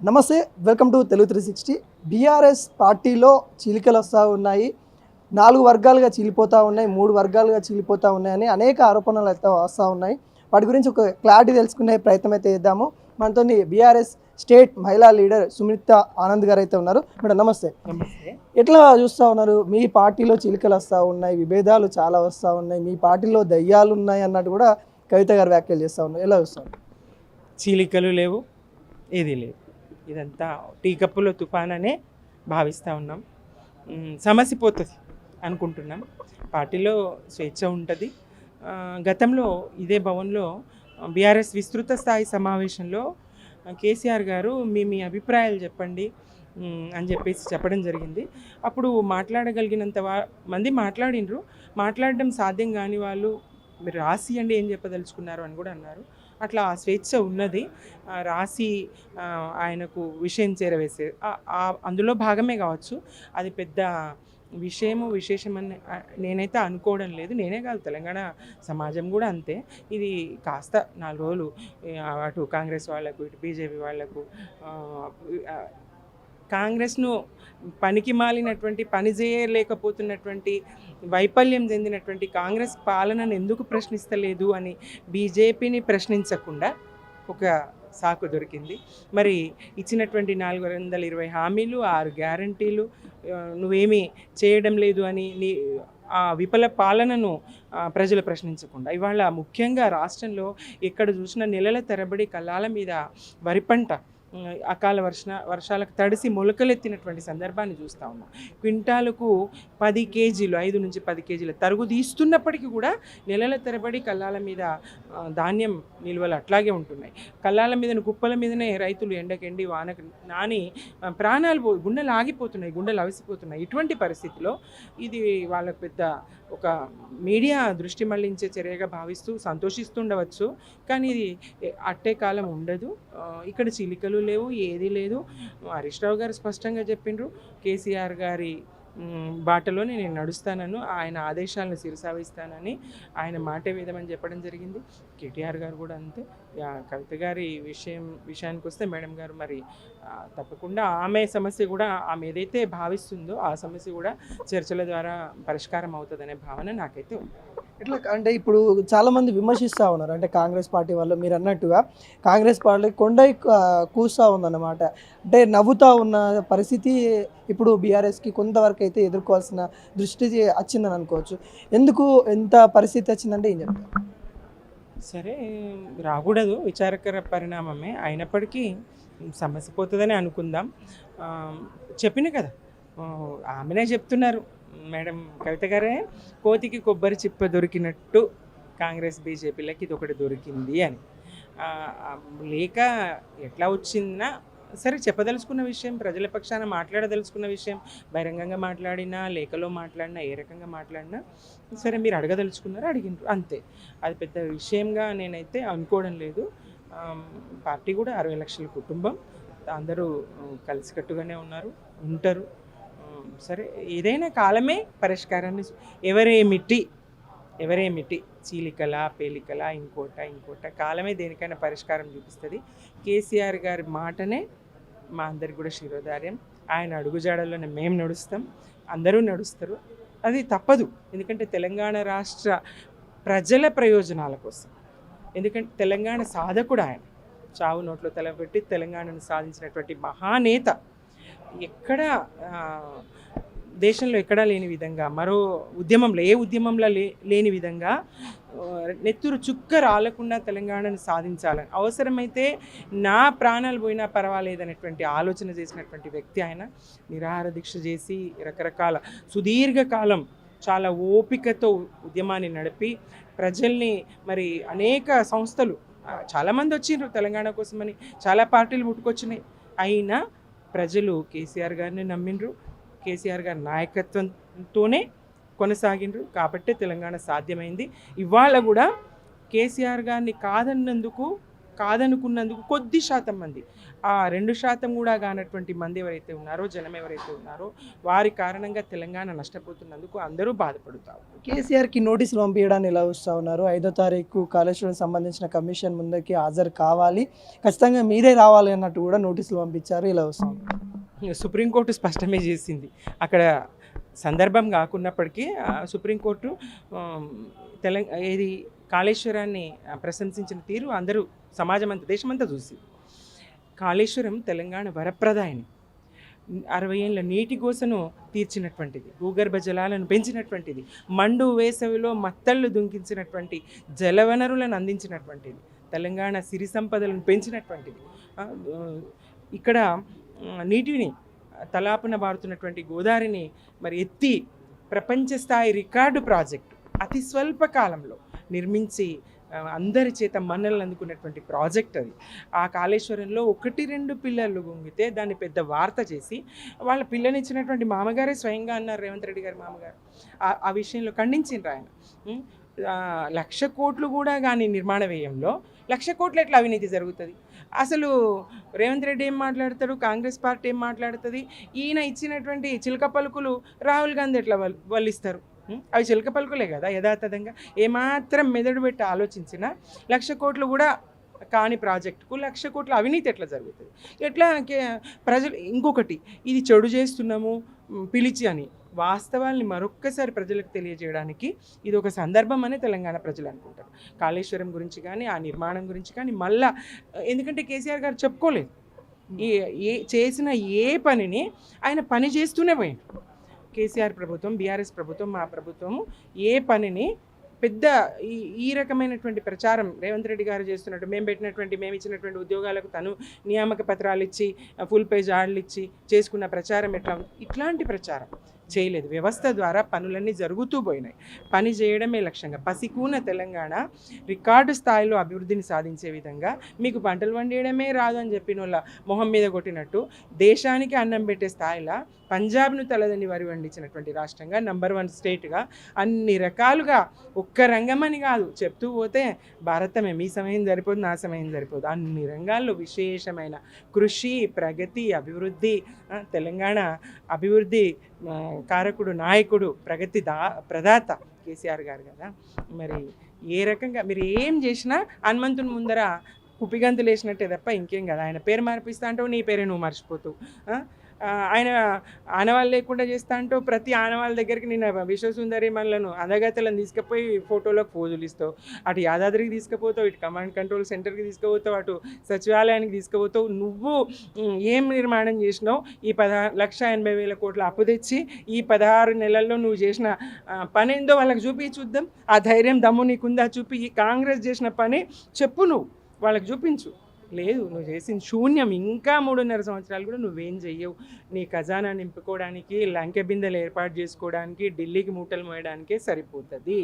నమస్తే, welcome to Telugu 360. BRS పార్టీలో చీలికలు వస్తూ ఉన్నాయి. 4 వర్గాలుగా చీలిపోతూ ఉన్నాయి, 3 వర్గాలుగా చీలిపోతూ ఉన్నాయని అనేక ఆరోపణలు అయితే వస్తూ ఉన్నాయి. వాటి గురించి ఒక క్లారిటీ తెలుసుకునే ప్రయత్నం అయితే చేద్దాము. మనతో బీఆర్ఎస్ స్టేట్ మహిళా లీడర్ సుమిత ఆనంద్ గారు అయితే ఉన్నారు. మేడం నమస్తే. నమస్తే. ఎట్లా చూస్తూ ఉన్నారు? మీ పార్టీలో చీలికలు వస్తూ ఉన్నాయి, విభేదాలు చాలా వస్తూ ఉన్నాయి, మీ పార్టీలో దయ్యాలు ఉన్నాయి అన్నట్టు కూడా కవిత గారు వ్యాఖ్యలు చేస్తూ ఉన్నారు. ఎలా చూస్తారు? చీలికలు లేవు, ఏది లేదు. ఇదంతా టీ కప్పులో తుఫాన్ అనే భావిస్తూ ఉన్నాం. సమస్య పోతుంది అనుకుంటున్నాం. పార్టీలో స్వేచ్ఛ ఉంటుంది. గతంలో ఇదే భవన్లో బీఆర్ఎస్ విస్తృత స్థాయి సమావేశంలో కేసీఆర్ గారు మీ అభిప్రాయాలు చెప్పండి అని చెప్పేసి చెప్పడం జరిగింది. అప్పుడు మాట్లాడగలిగినంత మంది మాట్లాడినరు. మాట్లాడడం సాధ్యం కాని వాళ్ళు మీరు రాసియండి ఏం చెప్పదలుచుకున్నారు అని కూడా అన్నారు. అట్లా ఆ స్వేచ్ఛ ఉన్నది. రాసి ఆయనకు విషయం చేరవేసే అందులో భాగమే కావచ్చు. అది పెద్ద విశేషమని నేనైతే అనుకోవడం లేదు. నేనే కాదు, తెలంగాణ సమాజం కూడా అంతే. ఇది కాస్త 4 రోజులు అటు కాంగ్రెస్ వాళ్లకు, ఇటు బీజేపీ వాళ్లకు, కాంగ్రెస్ను పనికి మాలినటువంటి పని చేయలేకపోతున్నటువంటి వైఫల్యం చెందినటువంటి కాంగ్రెస్ పాలనను ఎందుకు ప్రశ్నిస్తలేదు అని బీజేపీని ప్రశ్నించకుండా ఒక సాకు దొరికింది. మరి ఇచ్చినటువంటి 420 హామీలు, 6 గ్యారంటీలు నువ్వేమీ చేయడం లేదు అని ఆ విఫల పాలనను ప్రజలు ప్రశ్నించకుండా ఇవాళ ముఖ్యంగా రాష్ట్రంలో ఎక్కడ చూసినా నెలల తరబడి కళ్ళాల మీద వరి పంట అకాల వర్షాలకు తడిసి మొలకలెత్తినటువంటి సందర్భాన్ని చూస్తూ ఉన్నాం. క్వింటాలకు 10 కేజీలు, 5 నుంచి 10 కేజీల తరుగు తీస్తున్నప్పటికీ కూడా నెలల తరబడి కళ్ళాల మీద ధాన్యం నిల్వలు అట్లాగే ఉంటున్నాయి. కళ్ళాల మీద కుప్పల మీదనే రైతులు ఎండకెండి వానకు నాని ప్రాణాలు గుండెలు ఆగిపోతున్నాయి, గుండెలు అవిసిపోతున్నాయి. ఇటువంటి పరిస్థితిలో ఇది వాళ్ళకు పెద్ద ఒక మీడియా దృష్టి మళ్లించే చర్యగా భావిస్తూ సంతోషిస్తుండవచ్చు. కానీ ఇది అట్టే కాలం ఉండదు. ఇక్కడ చీలికలు లేవు, ఏది లేదు. హరీష్ రావు గారు స్పష్టంగా చెప్పిండ్రు, కేసీఆర్ గారి బాటలోనే నేను నడుస్తానను, ఆయన ఆదేశాలను శిరసావిస్తానని ఆయన మాట వేదమని చెప్పడం జరిగింది. కేటీఆర్ గారు కూడా అంతే. కవిత గారి విషయానికి వస్తే మేడం గారు మరి తప్పకుండా ఆమె సమస్య కూడా ఆమె ఏదైతే భావిస్తుందో ఆ సమస్య కూడా చర్చల ద్వారా పరిష్కారం అవుతుందనే భావన నాకైతే ఉంది. ఎట్లా అంటే ఇప్పుడు చాలామంది విమర్శిస్తూ ఉన్నారు, అంటే కాంగ్రెస్ పార్టీ వాళ్ళు మీరు అన్నట్టుగా కాంగ్రెస్ పార్టీ కొండై కూస్తూ ఉందన్నమాట. అంటే నవ్వుతూ ఉన్న పరిస్థితి ఇప్పుడు బీఆర్ఎస్కి కొంతవరకు అయితే ఎదుర్కోవాల్సిన దృష్టి వచ్చిందని అనుకోవచ్చు. ఎందుకు ఎంత పరిస్థితి వచ్చిందంటే ఏం చెప్తారు? సరే, రాకూడదు, విచారకర పరిణామమే. అయినప్పటికీ సమస్య పోతుందని అనుకుందాం. చెప్పిన కదా, ఆమెనే చెప్తున్నారు మేడం కవిత గారే, కోతికి కొబ్బరి చిప్ప దొరికినట్టు కాంగ్రెస్ బీజేపీలకి ఇది ఒకటి దొరికింది అని. లేక ఎట్లా వచ్చిందా సరే, చెప్పదలుచుకున్న విషయం, ప్రజల పక్షాన మాట్లాడదలుచుకున్న విషయం, బహిరంగంగా మాట్లాడినా లేఖలో మాట్లాడినా ఏ రకంగా మాట్లాడినా సరే, మీరు అడగదలుచుకున్నారో అడిగినారు అంతే. అది పెద్ద విషయంగా నేనైతే అనుకోవడం లేదు. పార్టీ కూడా 60 లక్షల కుటుంబం, అందరూ కలిసికట్టుగానే ఉంటారు. సరే, ఏదైనా కాలమే పరిష్కారాన్ని. ఎవరేమిటి చీలికల పేలికల ఇంకోట కాలమే దేనికైనా పరిష్కారం చూపిస్తుంది. కేసీఆర్ గారి మాటనే మా అందరికి కూడా శిరోధార్యం. ఆయన అడుగుజాడల్లోనే మేము నడుస్తాం, అందరూ నడుస్తారు. అది తప్పదు. ఎందుకంటే తెలంగాణ రాష్ట్ర ప్రజల ప్రయోజనాల కోసం. ఎందుకంటే తెలంగాణ సాధకుడు ఆయన. చావు నోట్లో తలపెట్టి తెలంగాణను సాధించినటువంటి మహానేత. ఎక్కడ దేశంలో ఎక్కడా లేని విధంగా, మరో ఉద్యమంలో ఏ ఉద్యమంలో లేని విధంగా నెత్తురు చుక్క రాలకుండా తెలంగాణను సాధించాలని, అవసరమైతే నా ప్రాణాలు పోయినా పర్వాలేదనేటువంటి ఆలోచన చేసినటువంటి వ్యక్తి ఆయన. నిరాహార దీక్ష చేసి రకరకాల సుదీర్ఘకాలం చాలా ఓపికతో ఉద్యమాన్ని నడిపి ప్రజల్ని, మరి అనేక సంస్థలు చాలామంది వచ్చిండ్రు తెలంగాణ కోసమని, చాలా పార్టీలు పుట్టుకొచ్చినాయి. అయినా ప్రజలు కేసీఆర్ గారిని నమ్మిండ్రు, కేసీఆర్ గారి నాయకత్వంతోనే కొనసాగిండ్రు. కాబట్టే తెలంగాణ సాధ్యమైంది. ఇవాళ కూడా కేసీఆర్ గారిని కాదన్నందుకు కాదనుకున్నందుకు కొద్ది శాతం మంది, ఆ 2% కూడా కానటువంటి మంది ఎవరైతే ఉన్నారో, జనం ఎవరైతే ఉన్నారో వారి కారణంగా తెలంగాణ నష్టపోతున్నందుకు అందరూ బాధపడుతారు. కేసీఆర్కి నోటీసులు పంపించడాన్ని ఎలా వస్తూ ఉన్నారు? 5వ తారీఖు కాళేశ్వరం సంబంధించిన కమిషన్ ముందుకి హాజరు కావాలి, ఖచ్చితంగా మీరే రావాలి అన్నట్టు కూడా నోటీసులు పంపించారు. ఇలా వస్తూ ఉన్నారు. సుప్రీంకోర్టు స్పష్టమే చేసింది. అక్కడ సందర్భం కాకున్నప్పటికీ సుప్రీంకోర్టు ఏది కాళేశ్వరాన్ని ప్రశంసించిన తీరు అందరూ సమాజం అంతా, దేశమంతా చూసి. కాళేశ్వరం తెలంగాణ వరప్రదాయని, 60 ఏళ్ళ నీటి గోసను తీర్చినటువంటిది, భూగర్భ జలాలను పెంచినటువంటిది, మండు వేసవిలో మత్తళ్ళు దుంకించినటువంటి జలవనరులను అందించినటువంటిది, తెలంగాణ సిరి సంపదలను పెంచినటువంటిది. ఇక్కడ నీటిని తలాపున బారుతున్నటువంటి గోదావరిని మరి ఎత్తి ప్రపంచ స్థాయి రికార్డు ప్రాజెక్టు అతి స్వల్ప కాలంలో నిర్మించి అందరి చేత మన్నలను అందుకున్నటువంటి ప్రాజెక్ట్ అది. ఆ కాళేశ్వరంలో 1-2 పిల్లలు గుంగితే దాన్ని పెద్ద వార్త చేసి వాళ్ళ పిల్లనిచ్చినటువంటి మామగారే స్వయంగా అన్నారు, రేవంత్ రెడ్డి గారి మామగారు ఆ విషయంలో ఖండించిండ్రు ఆయన. 1,00,000 కోట్లు కూడా కానీ నిర్మాణ వ్యయంలో 1,00,000 కోట్లు ఎట్లా అవినీతి జరుగుతుంది? అసలు రేవంత్ రెడ్డి ఏం మాట్లాడతాడు, కాంగ్రెస్ పార్టీ ఏం మాట్లాడుతుంది? ఈయన ఇచ్చినటువంటి చిలక పలుకులు రాహుల్ గాంధీ ఎట్లా వల్లిస్తారు? అవి చిలక పలుకులే కదా యథాతథంగా. ఏమాత్రం మెదడు పెట్టి ఆలోచించినా 1,00,000 కోట్లు కూడా కాని ప్రాజెక్టుకు 1,00,000 కోట్ల అవినీతి ఎట్లా జరుగుతుంది? ఎట్లా ప్రజలు ఇంకొకటి, ఇది చెడు చేస్తున్నాము పిలిచి అని వాస్తవాల్ని మరొక్కసారి ప్రజలకు తెలియజేయడానికి ఇది ఒక సందర్భం అని తెలంగాణ ప్రజలు అనుకుంటారు. కాళేశ్వరం గురించి కానీ, ఆ నిర్మాణం గురించి కానీ మళ్ళా, ఎందుకంటే కేసీఆర్ గారు చెప్పుకోలేదు, చేసిన ఏ పనిని ఆయన పని చేస్తూనే పోయింది. కేసీఆర్ ప్రభుత్వం, బీఆర్ఎస్ ప్రభుత్వం, మా ప్రభుత్వము ఏ పనిని పెద్ద ఈ రకమైనటువంటి ప్రచారం రేవంత్ రెడ్డి గారు చేస్తున్నట్టు, మేము ఇచ్చినటువంటి ఉద్యోగాలకు తను నియామక పత్రాలు ఇచ్చి, ఫుల్ పేజ్ యాడ్లు ఇచ్చి చేసుకున్న ప్రచారం ఎట్లా ఉంది, ఇట్లాంటి ప్రచారం చేయలేదు. వ్యవస్థ ద్వారా పనులన్నీ జరుగుతూ పోయినాయి. పని చేయడమే లక్ష్యంగా పసికూన తెలంగాణ రికార్డు స్థాయిలో అభివృద్ధిని సాధించే విధంగా, మీకు పంటలు వండియడమే రాదు అని చెప్పిన వాళ్ళ మొహం మీద కొట్టినట్టు దేశానికి అన్నం పెట్టే స్థాయిలో పంజాబ్ను తలదని వరి వండించినటువంటి రాష్ట్రంగా, నంబర్ 1 స్టేట్గా అన్ని రకాలుగా, ఒక్క రంగమని కాదు చెప్తూ పోతే భారతమే, మీ సమయం సరిపోదు, నా సమయం సరిపోదు, అన్ని రంగాల్లో విశేషమైన కృషి, ప్రగతి, అభివృద్ధి, తెలంగాణ అభివృద్ధి కారకుడు, నాయకుడు, ప్రగతి ప్రదాత కేసీఆర్ గారు కదా. మరి ఏ రకంగా మీరు ఏం చేసినా హనుమంతుని ముందర కుప్పిగంతులు వేసినట్టే తప్ప ఇంకేం కదా. ఆయన పేరు మార్పిస్తా అంటావు, నీ పేరే నువ్వు మర్చిపోతావు. ఆయన ఆనవాళ్ళు లేకుండా చేస్తా అంటూ ప్రతి ఆనవాళ్ళ దగ్గరికి నేను విశ్వసుందరి మనలను అందగతలను తీసుకుపోయి ఫోటోలకు పోజులు ఇస్తావు. అటు యాదాద్రికి తీసుకుపోతావు, ఇటు కమాండ్ కంట్రోల్ సెంటర్కి తీసుకుపోతావు, అటు సచివాలయానికి తీసుకుపోతావు. నువ్వు ఏం నిర్మాణం చేసినావు? ఈ 1,80,000 కోట్ల అప్పు తెచ్చి ఈ 16 నెలల్లో నువ్వు చేసిన పని ఏందో వాళ్ళకి చూద్దాం. ఆ ధైర్యం దమ్ము నీకుందా? చూపి. ఈ కాంగ్రెస్ చేసిన పని చెప్పు, నువ్వు వాళ్ళకి చూపించు. లేదు, నువ్వు చేసిన శూన్యం. ఇంకా 3.5 సంవత్సరాలు కూడా నువ్వేం చెయ్యవు. నీ ఖజానా నింపుకోవడానికి, లంకె బిందెలు ఏర్పాటు చేసుకోవడానికి, ఢిల్లీకి మూటలు మోయడానికే సరిపోతుంది.